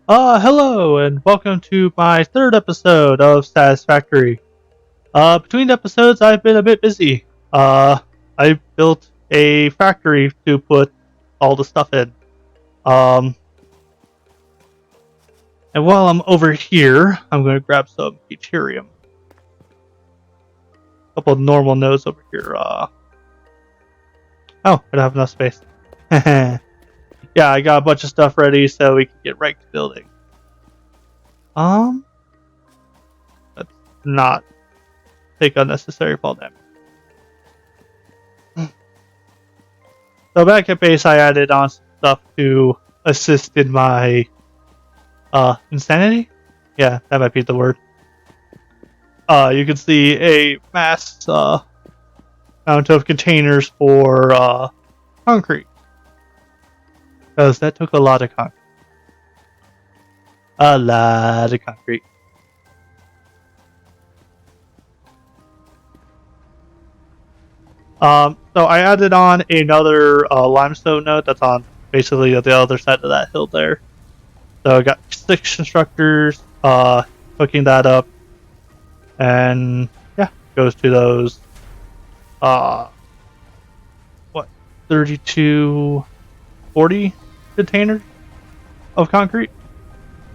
Hello and welcome to my third episode of Satisfactory. Between episodes, I've been a bit busy. I built a factory to put all the stuff in. Um, and while I'm over here, I'm going to grab some deuterium. A couple of normal nodes over here. Oh, I don't have enough space. Yeah, I got a bunch of stuff ready so we can get right to building. Let's not take unnecessary fall damage. So back at base, I added on some stuff to assist in my insanity. Yeah, that might be the word. You can see a mass amount of containers for concrete, because that took a lot of concrete. A lot of concrete. So I added on another limestone node that's on basically the other side of that hill there. So I got 6 constructors hooking that up, and yeah, goes to those 32, 40 containers of concrete.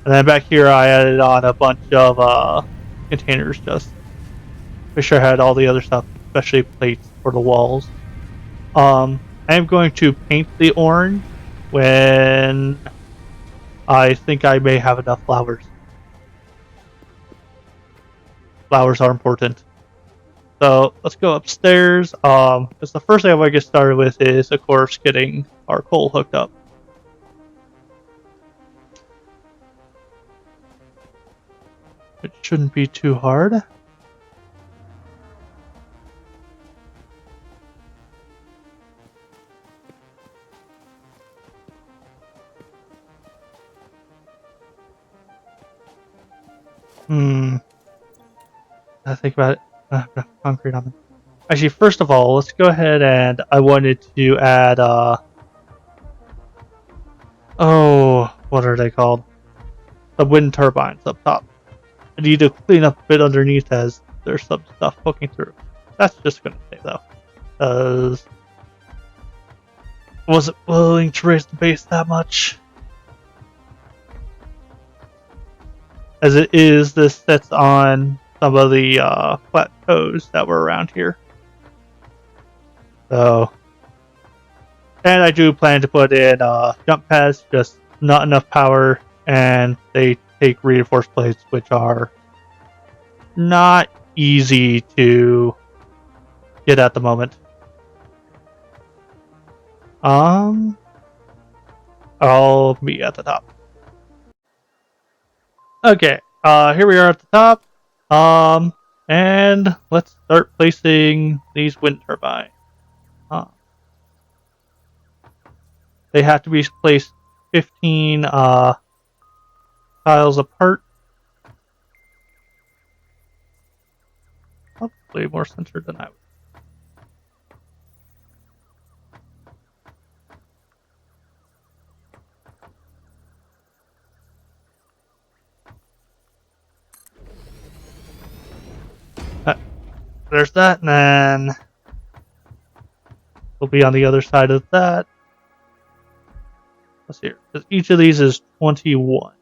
And then back here I added on a bunch of containers just make sure I had all the other stuff, especially plates for the walls. I am going to paint the orange when I think I may have enough flowers. Flowers are important. So let's go upstairs. Because the first thing I want to get started with is, of course, getting our coal hooked up. It shouldn't be too hard. I think about it. Concrete on it. Actually, first of all, let's go ahead and I wanted to add what are they called? The wind turbines up top. I need to clean up a bit underneath as there's some stuff poking through. That's just gonna stay though. Because I wasn't willing to raise the base that much. As it is, this sits on some of the plateaus that were around here. So, and I do plan to put in jump pads, just not enough power, and they take reinforced plates, which are not easy to get at the moment. I'll be at the top. Okay, here we are at the top. And let's start placing these wind turbines. They have to be placed 15 tiles apart. Hopefully more centered than I would. There's that, and then we'll be on the other side of that. Let's see here, because each of these is 21.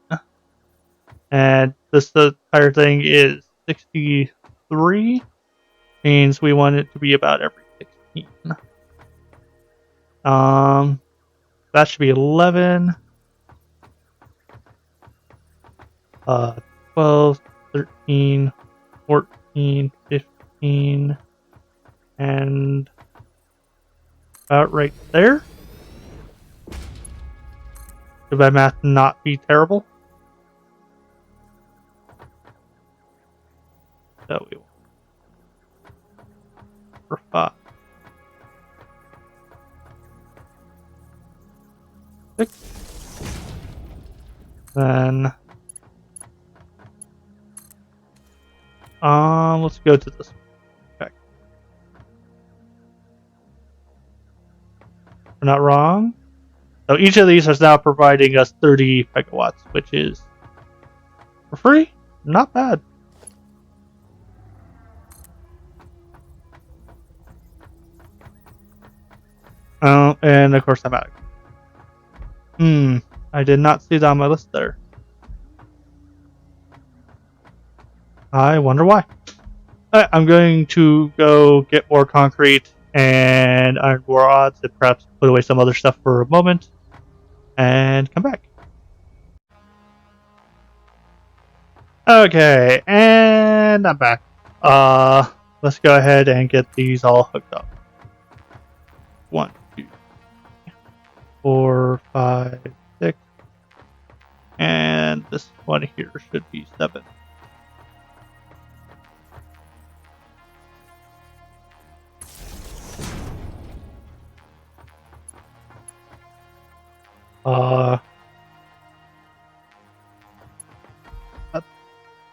And this the entire thing is 63. Means we want it to be about every 16. That should be 11. 12, 13, 14, 15, and about right there. Should my math not be terrible? So we will. For 5. 6. Then let's go to this one. Okay. We're not wrong. So each of these is now providing us 30 megawatts, which is for free. Not bad. And of course I'm out. I did not see that on my list there. I wonder why. I'm going to go get more concrete and iron rods and perhaps put away some other stuff for a moment and come back. Okay, and I'm back. Let's go ahead and get these all hooked up. 1, 2, 4, 5, 6, and this one here should be 7.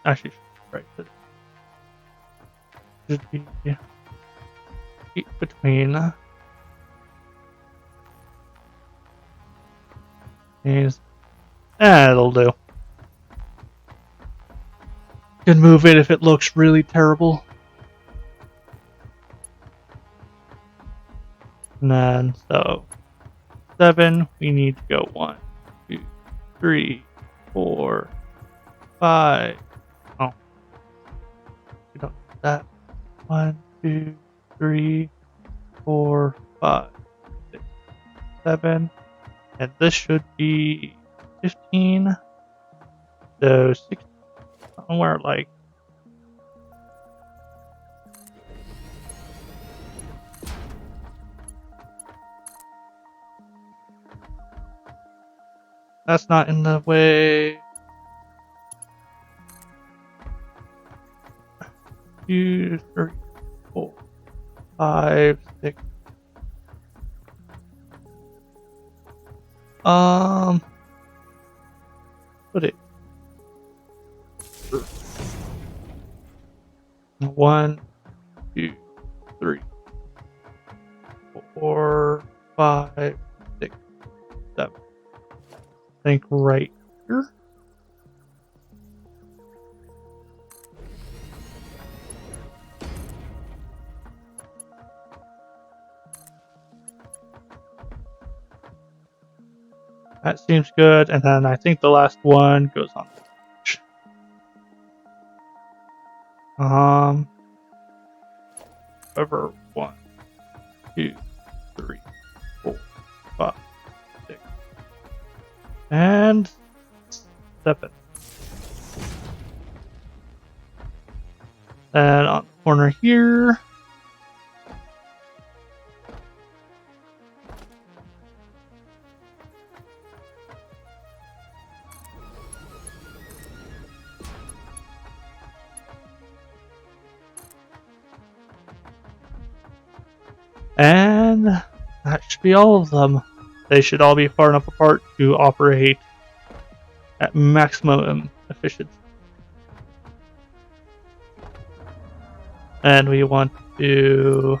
Actually, right. Should be 8 between these. It'll do. Can move it if it looks really terrible. And then, so 7, we need to go 1, 2, 3, 4, 5. Oh, we don't need that. 1, 2, 3, 4, 5, 6, 7. And this should be 15. So 6, somewhere like. That's not in the way. 2, 3, 4, 5, 6. Put it. 1, 2, 3, 4, 5, 6, 7. I think right here. That seems good, and then I think the last one goes on the edge. Over 1, 2, 3, 4, 5, 6, and 7. Then on the corner here. And that should be all of them. They should all be far enough apart to operate at maximum efficiency. And we want to,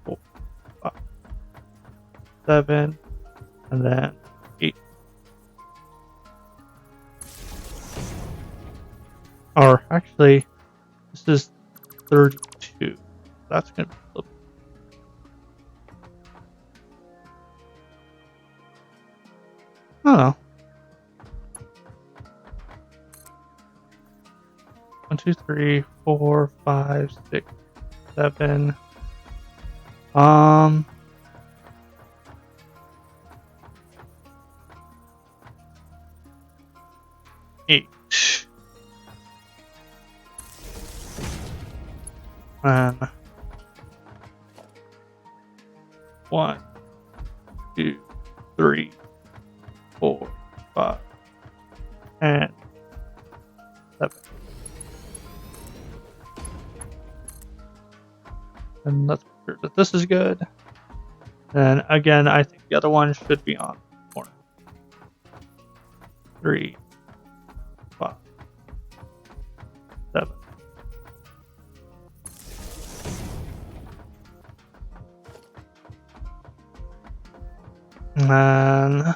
4, 5, 7, and then 8. Or actually, this is 32. That's going to be a little. I don't know. 1, 2, 3, 4, 5, 6, 7. 8. And 1, 2, 3, 4, 5, and 7. And let's make sure that this is good. And again, I think the other one should be on the corner. 3, 5, 7. And then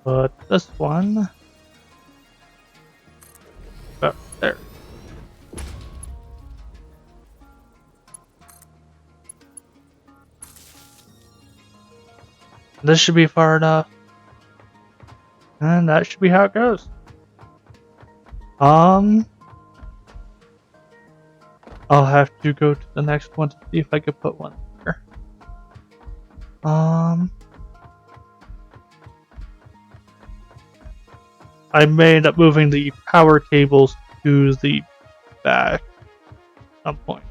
put this one about there. This should be far enough. And that should be how it goes. I'll have to go to the next one to see if I could put one there. I may end up moving the power cables to the back at some point.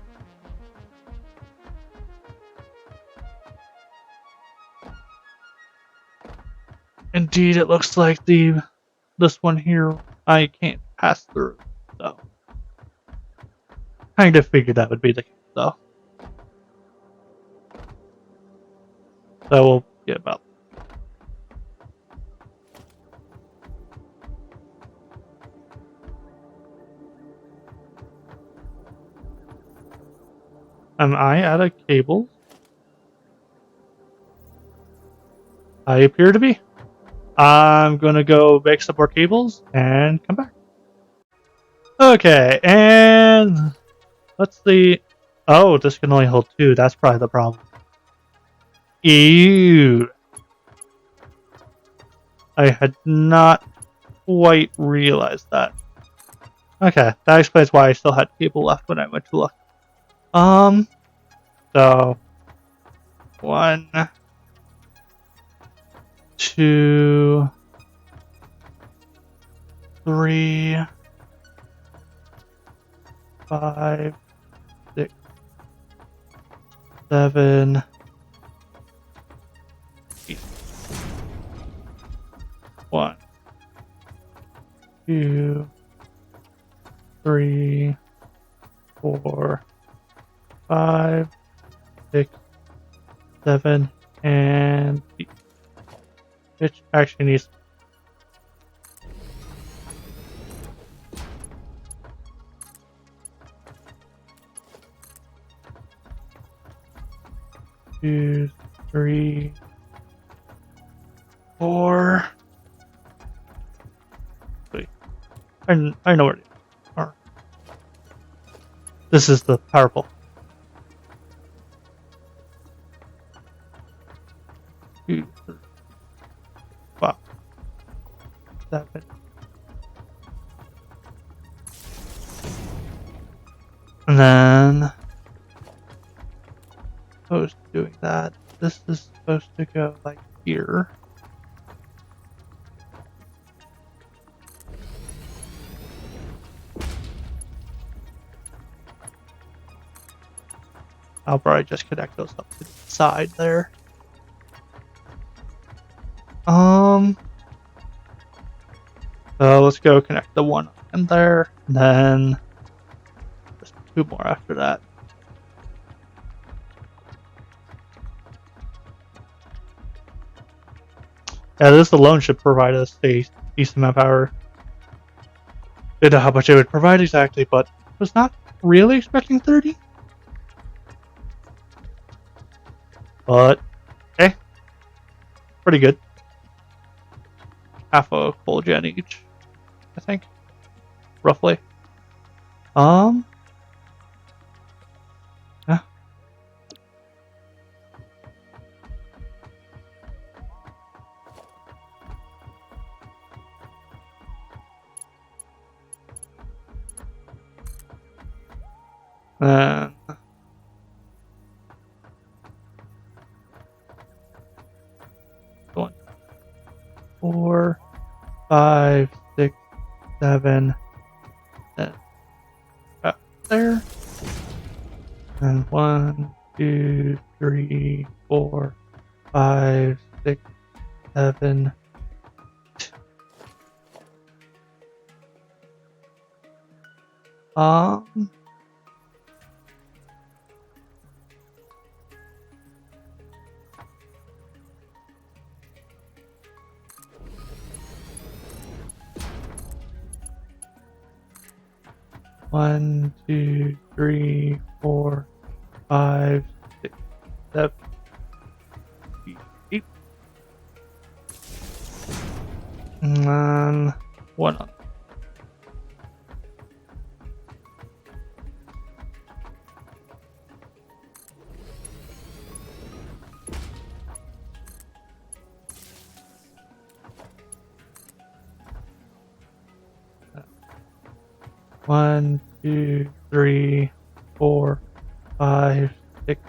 Indeed, it looks like this one here I can't pass through, so kind of figured that would be the case, though. So we'll get about. Am I out of cables? I appear to be. I'm gonna go make some more cables and come back. Okay, and let's see. Oh, this can only hold 2. That's probably the problem. Ew. I had not quite realized that. Okay, that explains why I still had cable left when I went to look. So 1, 2, 3, 5, 6, 7, 8. 1, 2, 3, 4, 5, 6, 7, and 8. Which actually needs. Two, 3, 4. Wait, I know where it is. Right. This is the power pole. 2, 3, 5, 7. And then opposed to doing that, this is supposed to go like here. I'll probably just connect those up to the side there. So let's go connect the one in there, and then just 2 more after that. Yeah, this alone should provide us a decent amount of power. Didn't know how much it would provide exactly, but was not really expecting 30. But, okay. Pretty good. Half a full gen each, I think. Roughly. Yeah. And 1, 4, 5, 6, 7, then up there. And 1, 2, 3, 4, 5, 6, 7. One, 2, 3, 4, 5, 6, 7, 8. And then one on. One, two, three, 4, 5, 6,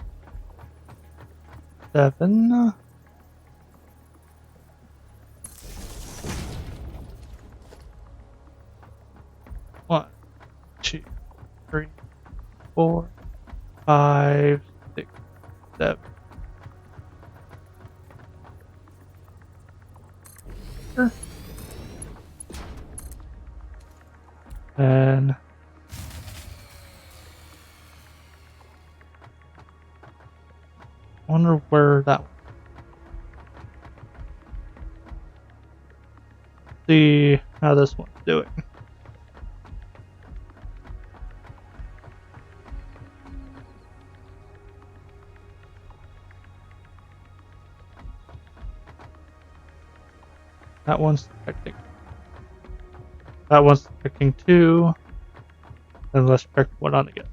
7. One, 2, 3, 4, 5, 6, 7. Sure. And I wonder where that. See how this one's doing. That one's detecting. That one's detecting 2. And let's check one on the other.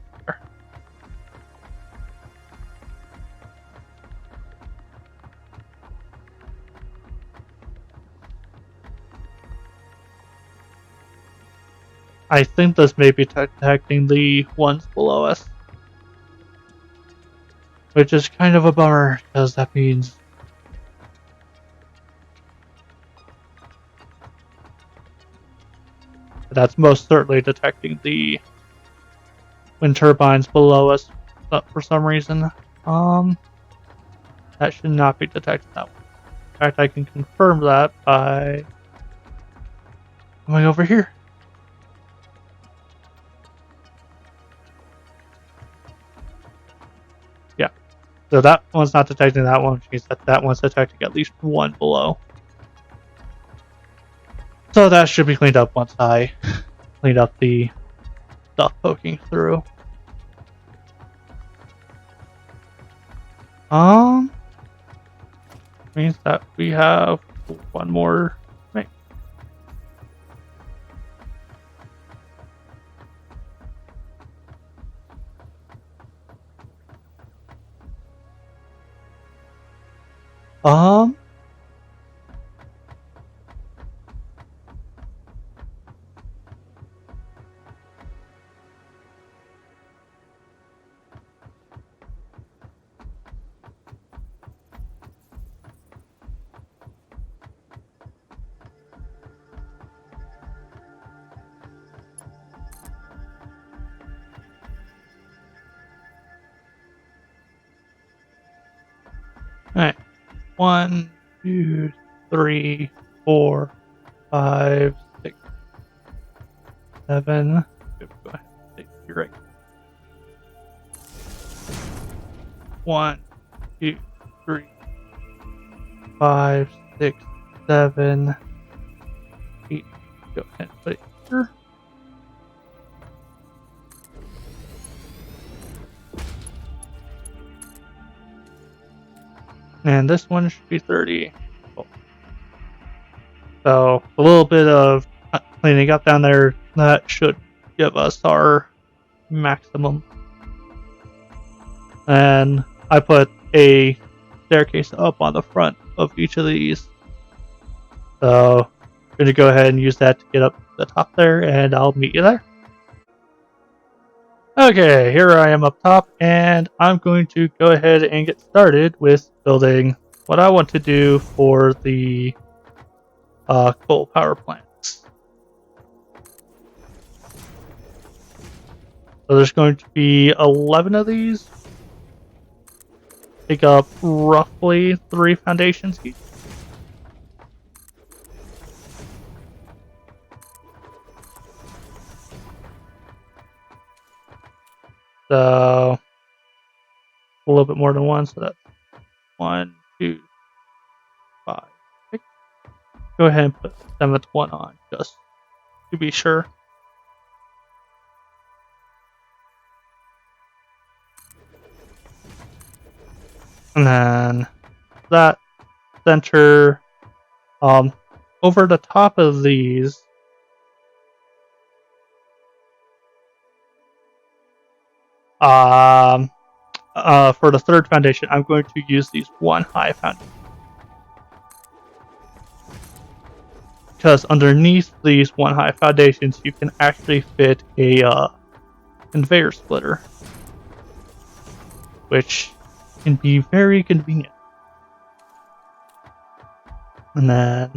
I think this may be detecting the ones below us. Which is kind of a bummer, because that means that's most certainly detecting the wind turbines below us for some reason. That should not be detecting that one. In fact, I can confirm that by coming over here. Yeah. So that one's not detecting that one, which means that that one's detecting at least one below. So that should be cleaned up once I clean up the stuff poking through. Means that we have one more. Right. Um. All right. 1, 2, 3, 4, 5, 6, 7. Go ahead. You're right. 1, 2, 3, 5, 6, 7, 8. Go ahead and put it here. And this one should be 30. Cool. So a little bit of cleaning up down there, that should give us our maximum. And I put a staircase up on the front of each of these. So I'm going to go ahead and use that to get up to the top there, and I'll meet you there. Okay, here I am up top, and I'm going to go ahead and get started with building what I want to do for the coal power plants. So there's going to be 11 of these. Take up roughly 3 foundations each. So a little bit more than one, so that's 1, 2, 5, 6. Go ahead and put the 7th one on, just to be sure. And then that center, over the top of these, for the third foundation, I'm going to use these one high foundation. Because underneath these one high foundations, you can actually fit a conveyor splitter, which can be very convenient. And then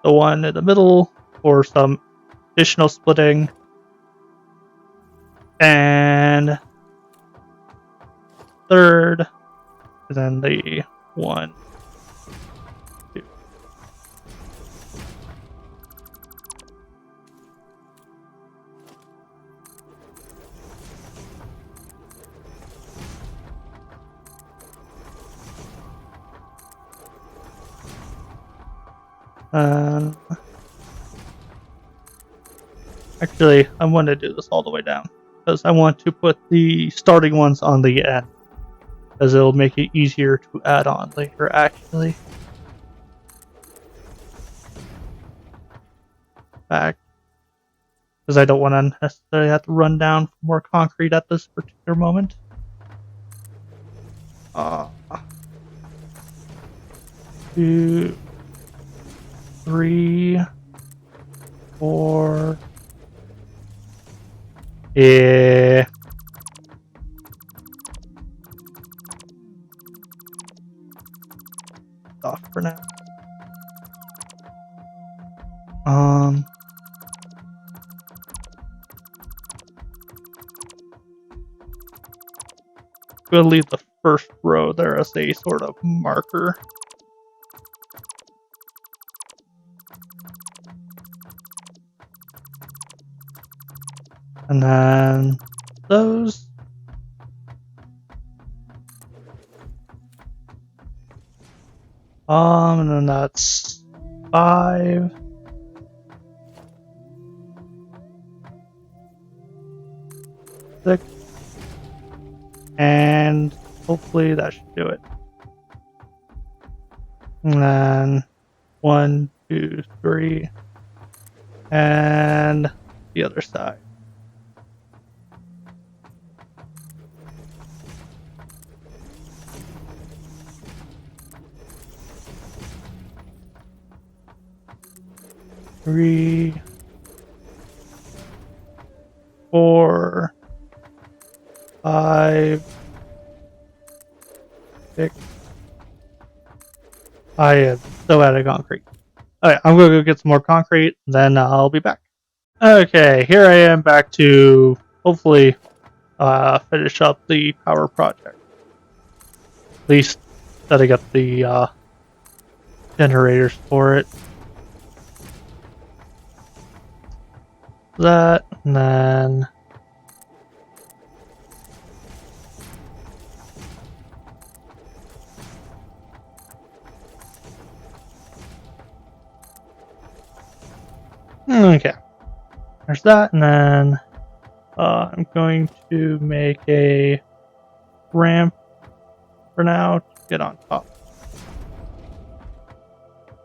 the one in the middle for some additional splitting. And third, and then the 1, 2. Actually, I want to do this all the way down because I want to put the starting ones on the end, because it'll make it easier to add on later, actually. Back, because I don't want to necessarily have to run down for more concrete at this particular moment. 2, 3, 4. Yeah. Off for now. I'm gonna leave the first row there as a sort of marker. And then those. And then that's 5. 6. And hopefully that should do it. And then 1, 2, 3. And the other side. Three, 4, 5, 6. I am so out of concrete. Alright, I'm gonna go get some more concrete, then I'll be back. Okay, here I am back to hopefully finish up the power project. At least setting up the generators for it. That, and then okay, there's that, and then I'm going to make a ramp for now to get on top.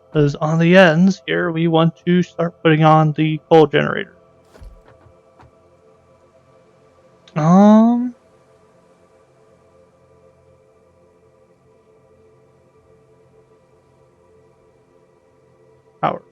Because on the ends here, we want to start putting on the coal generator. Power.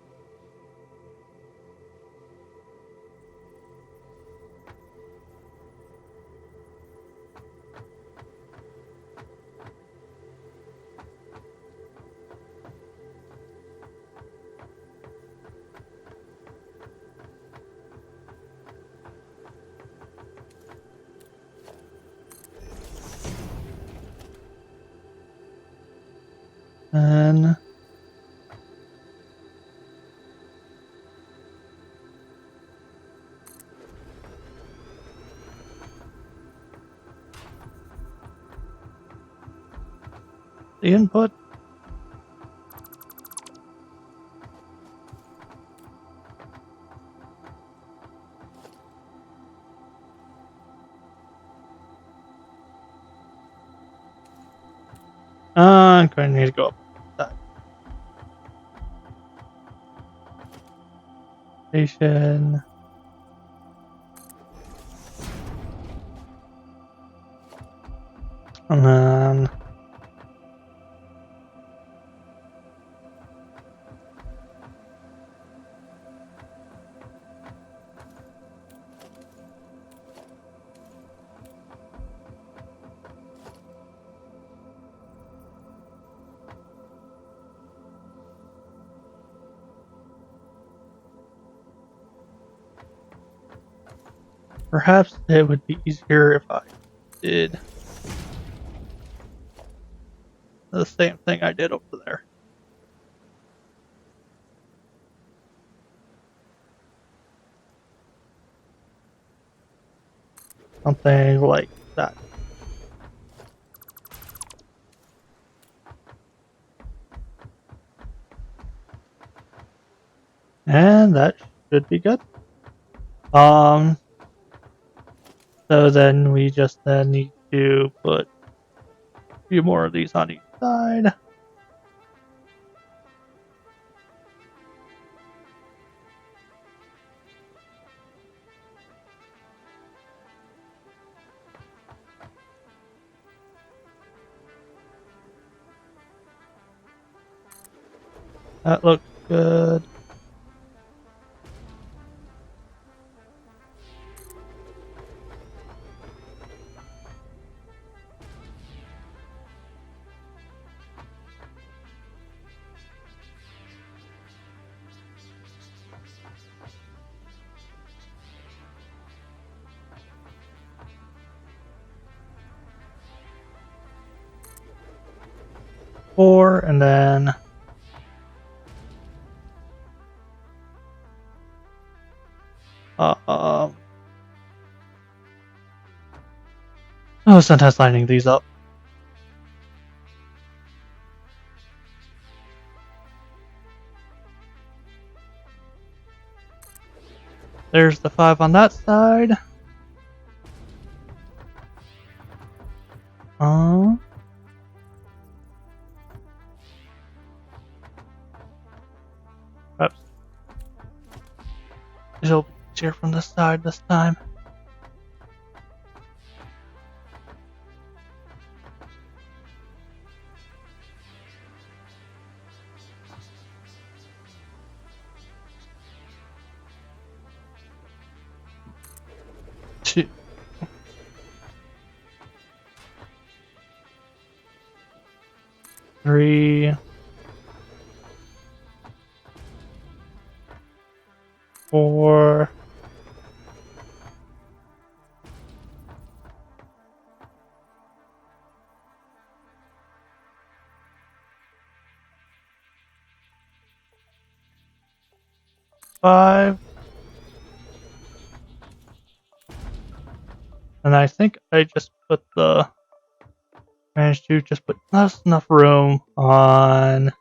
And the input. I'm going to need to go up that. Station. And then perhaps it would be easier if I did the same thing I did over there. Something like that. And that should be good. So then we just then need to put a few more of these on each side. That looks good. Four, and then oh, sometimes lining these up. There's the 5 on that side. Perhaps it'll be easier from this side this time. Two. Three. 4. 5. And I think I just managed to just put just enough room on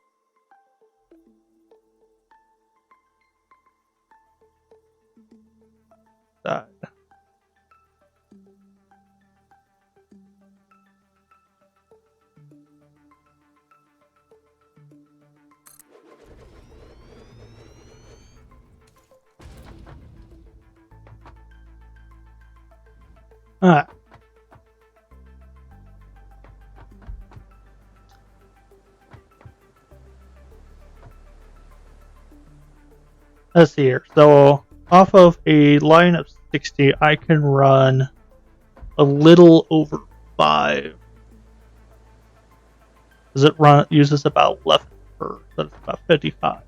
that. Alright. Let's see here. So off of a line of 60, I can run a little over 5. Does it uses about 11 per, so it's about 55.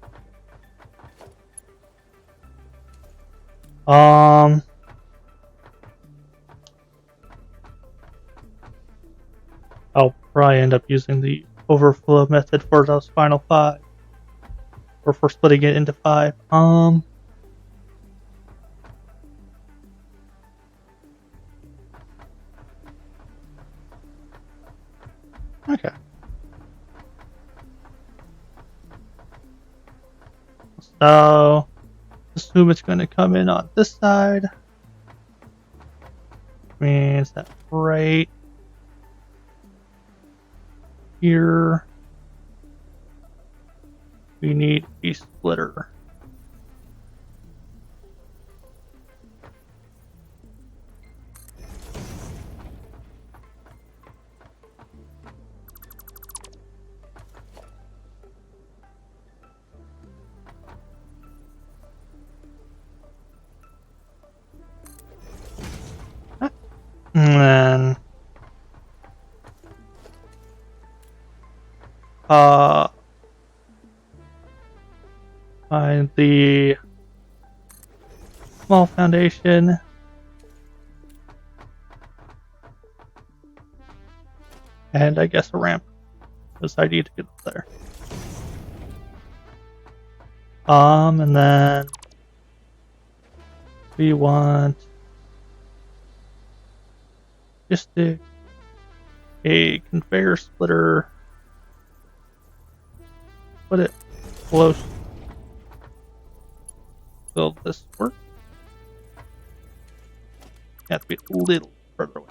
I'll probably end up using the overflow method for those final 5. Or for splitting it into 5. Okay. So, assume it's going to come in on this side. Means that right here we need a splitter. uh, find the small foundation. And I guess a ramp, because I need to get up there. And then we want just a conveyor splitter. Put it close. Will this work? Have to be a little further away.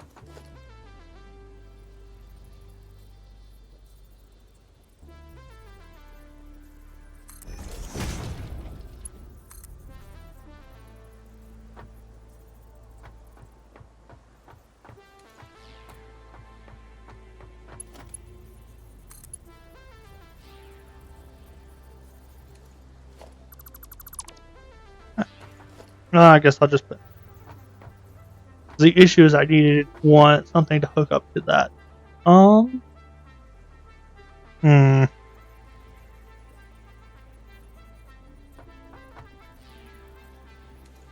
No, I guess I'll just put. The issue is I want something to hook up to that.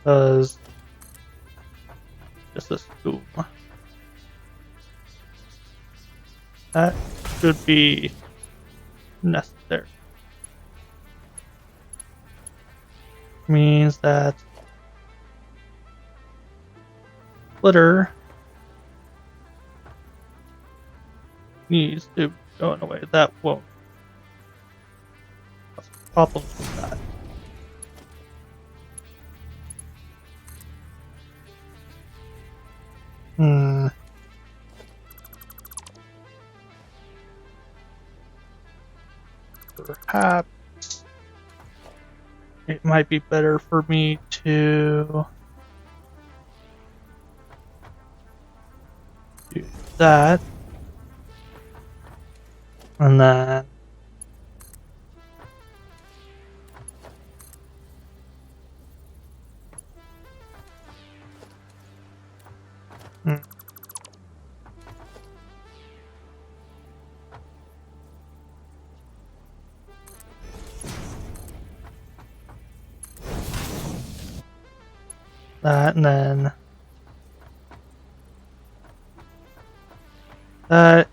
Does just this boom. That should be necessary. Means that splitter needs to go in a way that won't cause problems with that. Perhaps it might be better for me to do that. And then that, and then that.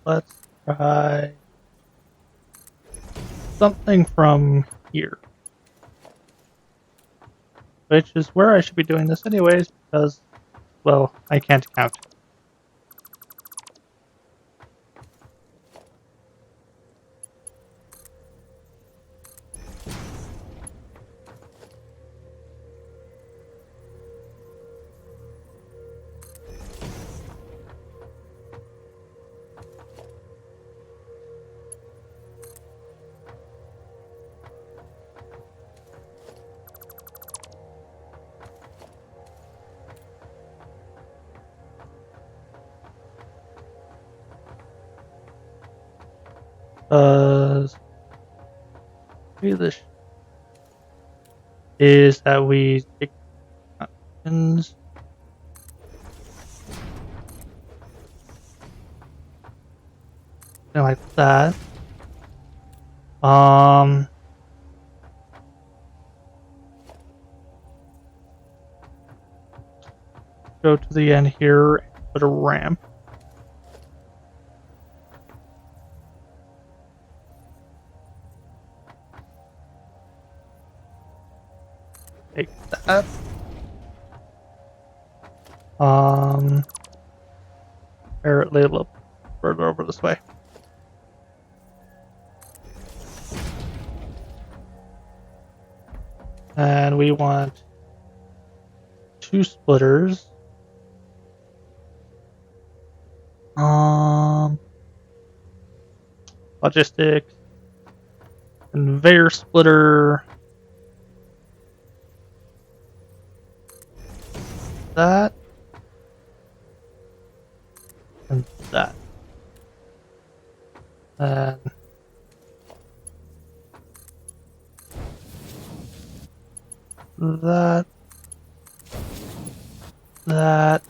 Let's try something from here. Which is where I should be doing this anyways, because, well, I can't count. Maybe this is that we take actions. Something like that. Go to the end here and put a ramp. Take that. Apparently a little further over this way. And we want 2 splitters. Logistics, conveyor splitter, that, and that. And that, that,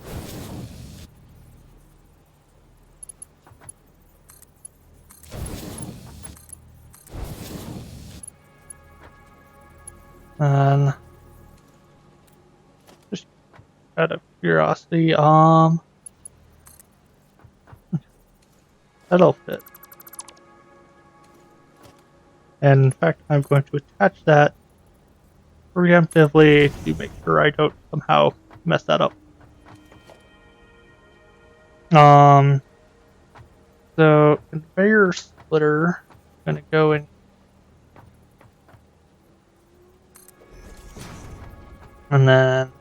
and just out of curiosity, that'll fit. And in fact, I'm going to attach that preemptively to make sure I don't somehow mess that up. So conveyor splitter, gonna go in, and then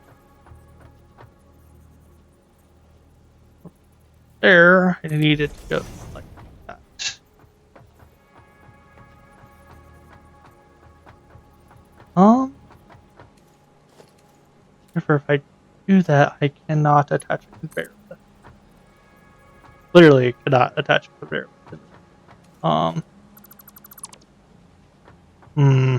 there, I need it to go like that. If I do that, I cannot attach a conveyor. Literally cannot attach a conveyor. Um, hmm.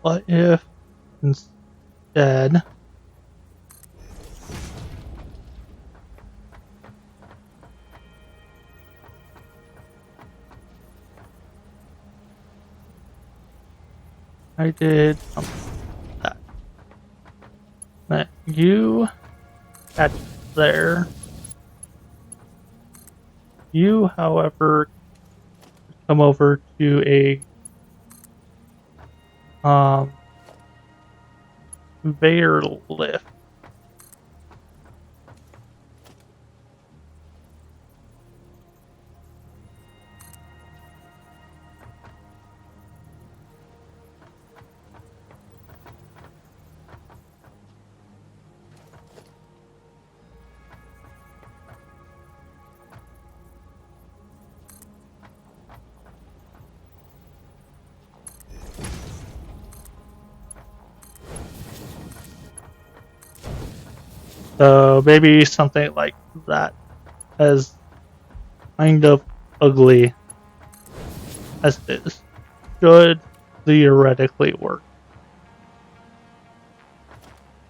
What if instead I did something like that? That you attach there. You, however, come over to a conveyor lift. So maybe something like that, as kind of ugly as it is, should theoretically work.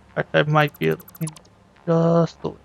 In fact, I might be able to just a little.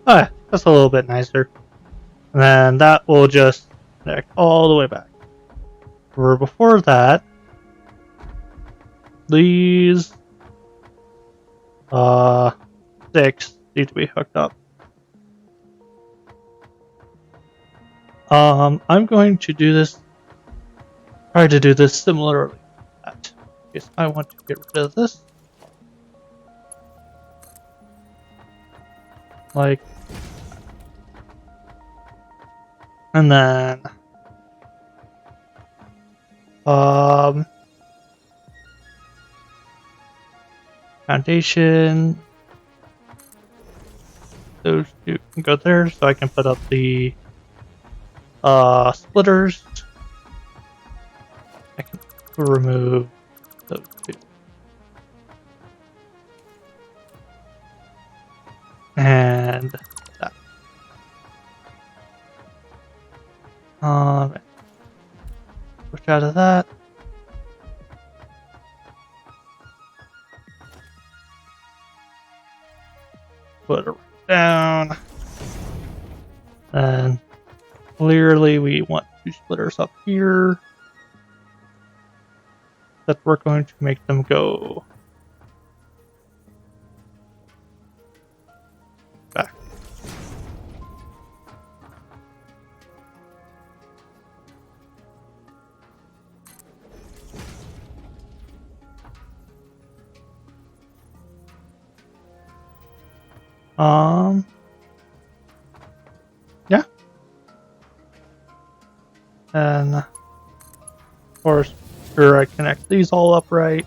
Ah, that's a little bit nicer. And then that will just connect all the way back. Where before that, these 6 need to be hooked up. I'm going to do this. Try to do this similarly. Because I want to get rid of this. Like, and then foundation. Those two can go there, so I can put up the splitters. I can remove those two. And that. Switch out of that. Put it down. And clearly we want 2 splitters up here. That we're going to make them go back. Yeah. And of course, sure I connect these all up right.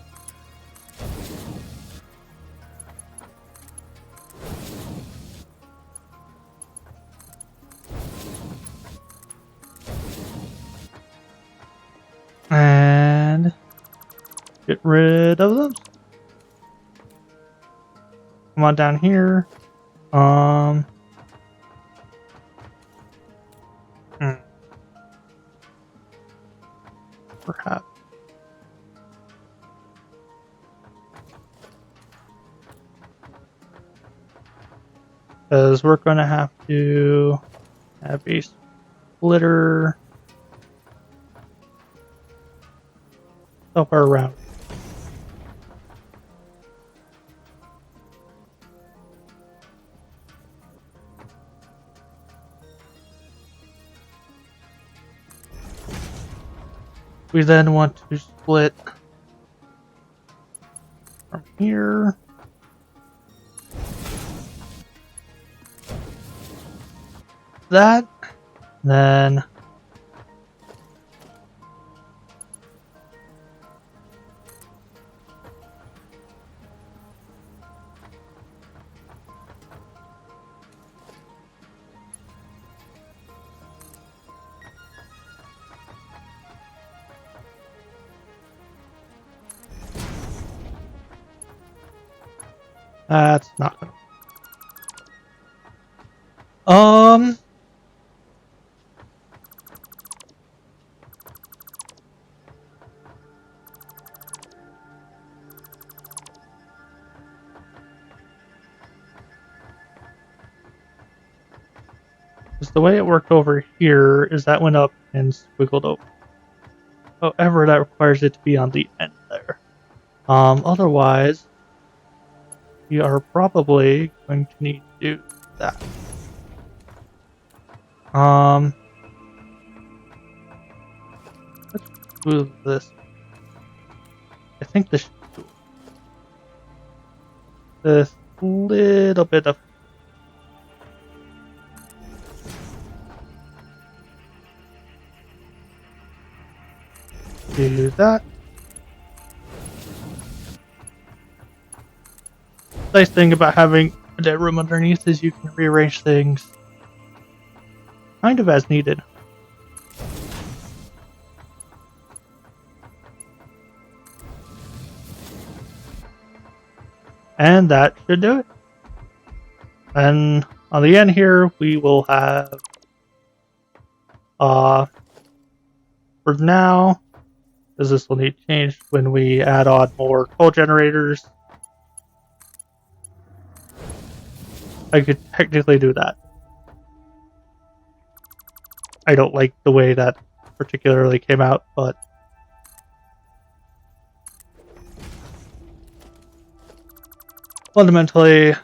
And get rid of those. Come on down here. Perhaps. Because we're going to have to have a splitter somewhere around. We then want to split from here. That, then that's not gonna. Because the way it worked over here is that went up and squiggled over. However, that requires it to be on the end there. Otherwise, we are probably going to need to do that. Let's move this. I think this should do this little bit of. Do that. Nice thing about having a dead room underneath is you can rearrange things kind of as needed. And that should do it. And on the end here, we will have, for now, because this will need changed when we add on more coal generators. I could technically do that. I don't like the way that particularly came out, but fundamentally,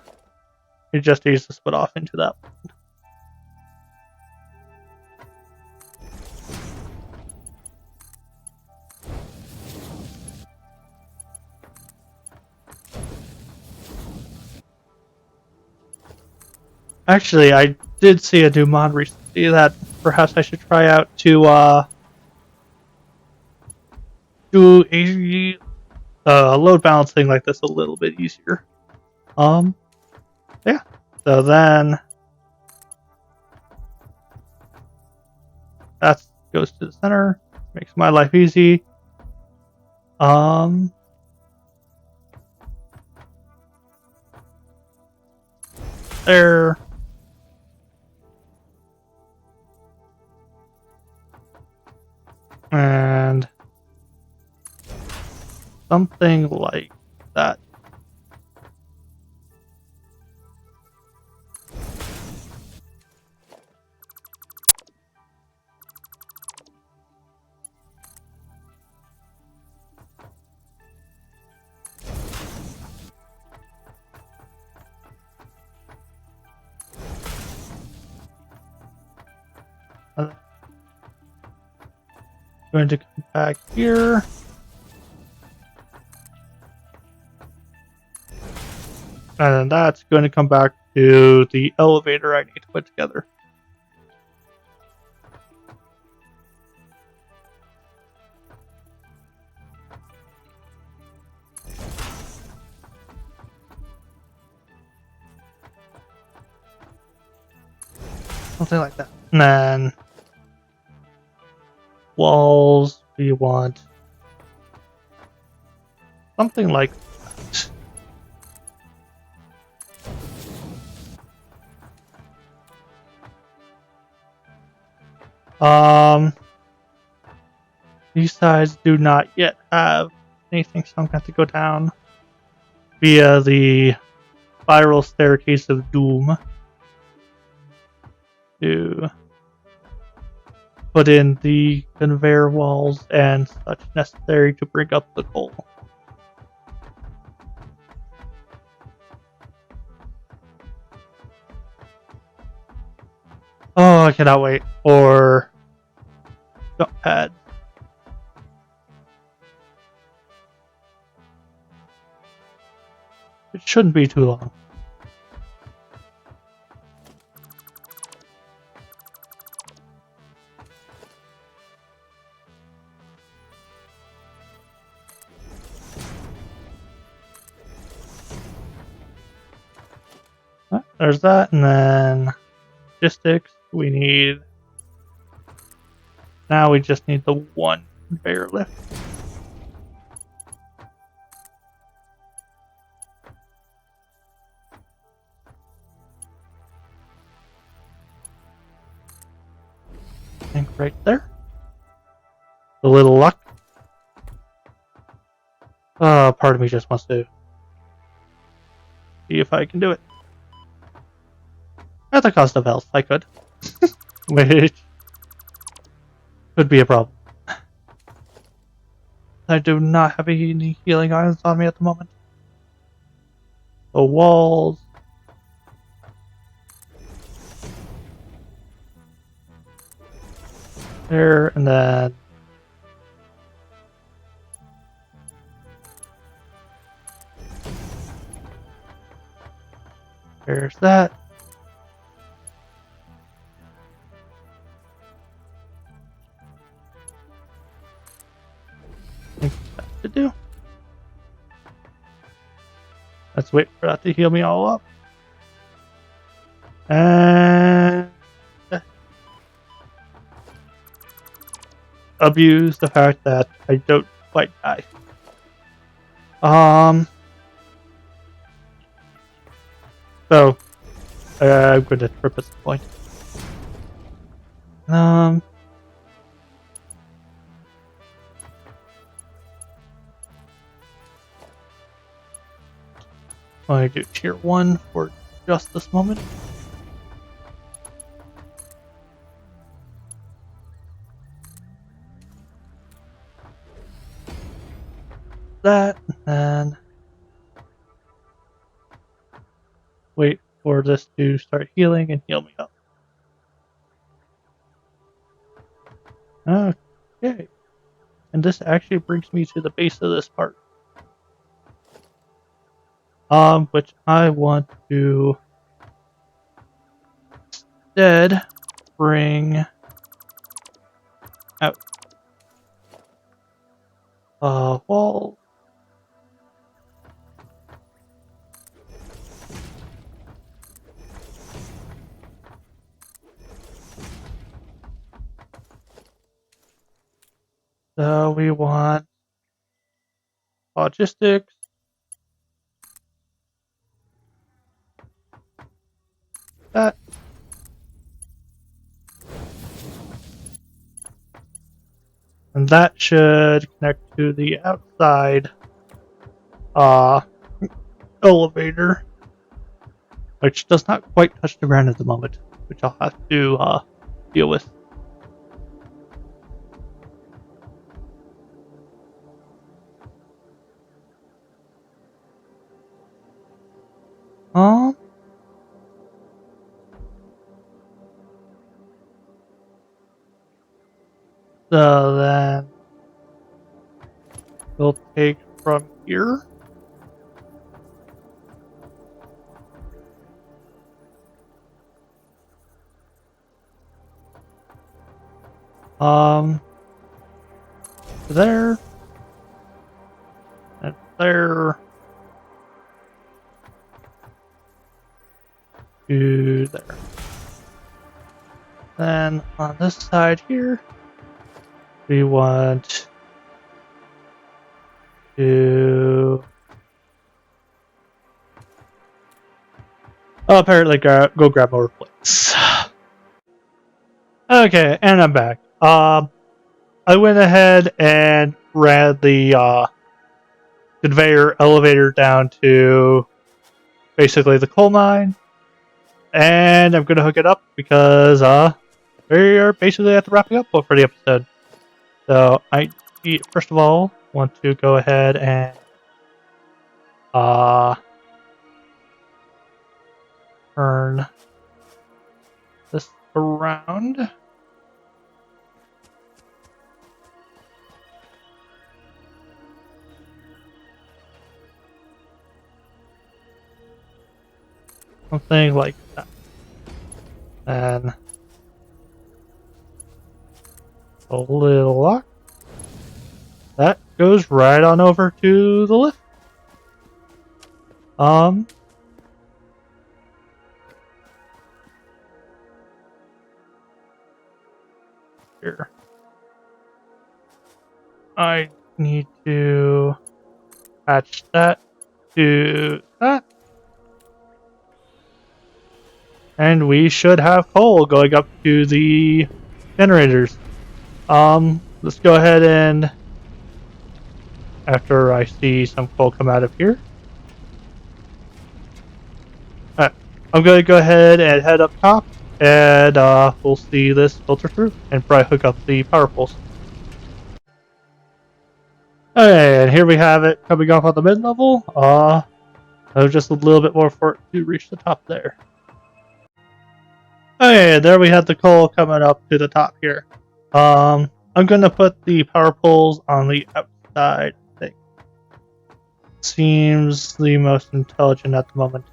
it just needs to split off into that. Actually, I did see a new mod recently that perhaps I should try out to do a load balancing like this a little bit easier. Yeah. So then that goes to the center, makes my life easy. There. And something like that. Going to come back here. And that's going to come back to the elevator I need to put together. Something like that. And then walls, we want something like that. These sides do not yet have anything, so I'm going to have to go down via the spiral staircase of doom to put in the conveyor walls and such necessary to bring up the coal. Oh, I cannot wait for jump pad. It shouldn't be too long. There's that, and then logistics. We need. Now we just need the one conveyor lift. I think right there. A little luck. Part of me just wants to see if I can do it. At the cost of health, I could. Which could be a problem. I do not have any healing items on me at the moment. The walls. There, and then there's that. I think that's to do. Let's wait for that to heal me all up. And abuse the fact that I don't quite die. So I'm going to trip at some point. I do tier 1 for just this moment. That, and wait for this to start healing and heal me up. Okay. And this actually brings me to the base of this part. Which I want to instead bring out wall. So we want logistics. That. And that should connect to the outside elevator, which does not quite touch the ground at the moment, which I'll have to deal with. So then we'll take from here. There. And there. To there. Then on this side here, we want to apparently go grab more plates. Okay, and I'm back. I went ahead and ran the conveyor elevator down to basically the coal mine, and I'm gonna hook it up because we are basically at the wrapping up point for the episode. So I first of all want to go ahead and turn this around. Something like that. And a little lock. That goes right on over to the lift. Here. I need to attach that to that. And we should have coal going up to the generators. Let's go ahead and after I see some coal come out of here. Alright, I'm going to go ahead and head up top, and we'll see this filter through and probably hook up the power poles. Okay, and here we have it coming off on the mid-level. There's just a little bit more for it to reach the top there. Okay, there we have the coal coming up to the top here. I'm going to put the power poles on the outside. Seems the most intelligent at the moment.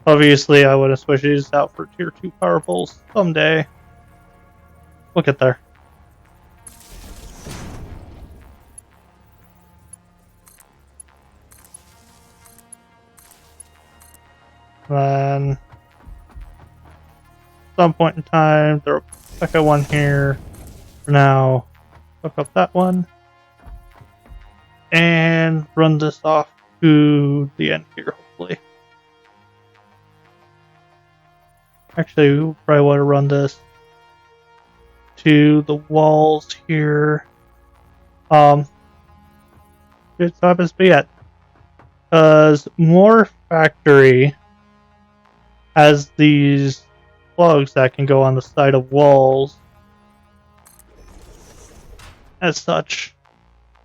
Obviously, I want to switch these out for tier 2 power poles someday. We'll get there. Then, at some point in time, there'll be a second one here. For now, hook up that one. And run this off to the end here, hopefully. Actually, we probably want to run this to the walls here. It happens to be at because more factory has these plugs that can go on the side of walls as such,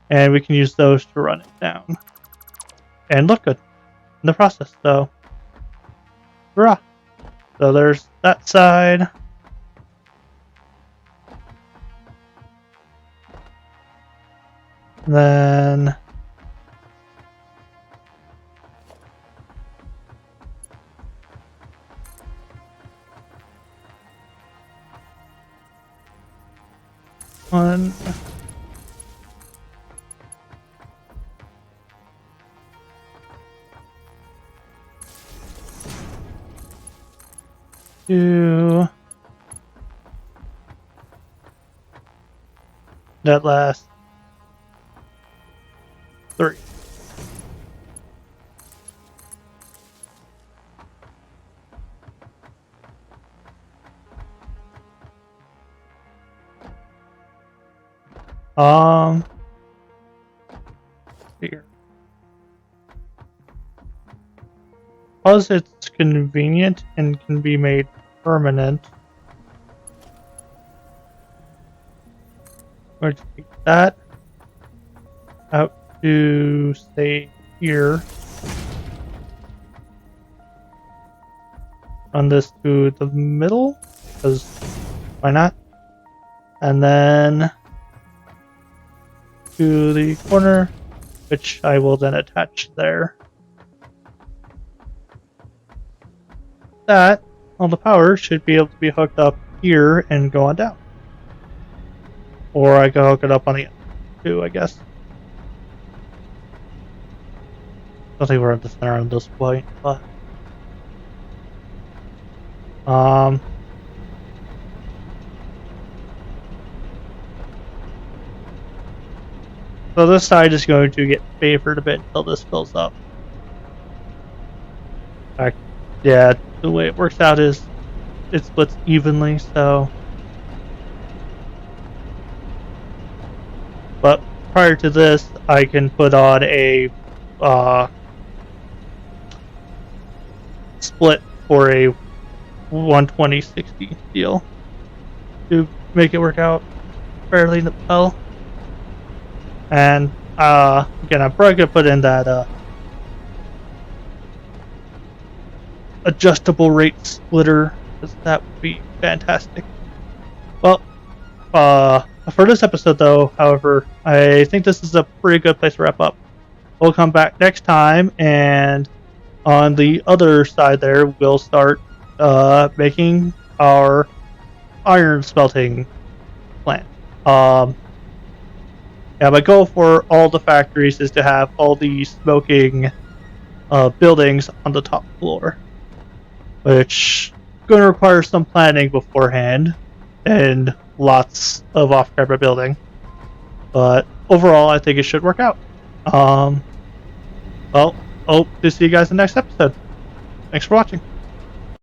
and we can use those to run it down and look good in the process. So, hurrah! So there's that side. Then one, two, that last three. Here. Because it's convenient and can be made permanent, we're going to take that out to, say, here. Run this to the middle, because why not? And then to the corner, which I will then attach there. That, all the power should be able to be hooked up here and go on down. Or I can hook it up on the end too, I guess. I don't think we're at the center on this point, but so this side is going to get favored a bit until this fills up. Yeah, the way it works out is it splits evenly, so. But prior to this, I can put on a split for a 120/60 deal to make it work out fairly well. And again, I'm probably gonna put in that adjustable rate splitter, because that would be fantastic. Well, for this episode though, however, I think this is a pretty good place to wrap up. We'll come back next time, and on the other side there, we'll start making our iron smelting plant. Yeah, my goal for all the factories is to have all these smoking buildings on the top floor, which is going to require some planning beforehand and lots of off-camera building. But overall, I think it should work out. Well, hope to see you guys in the next episode. Thanks for watching.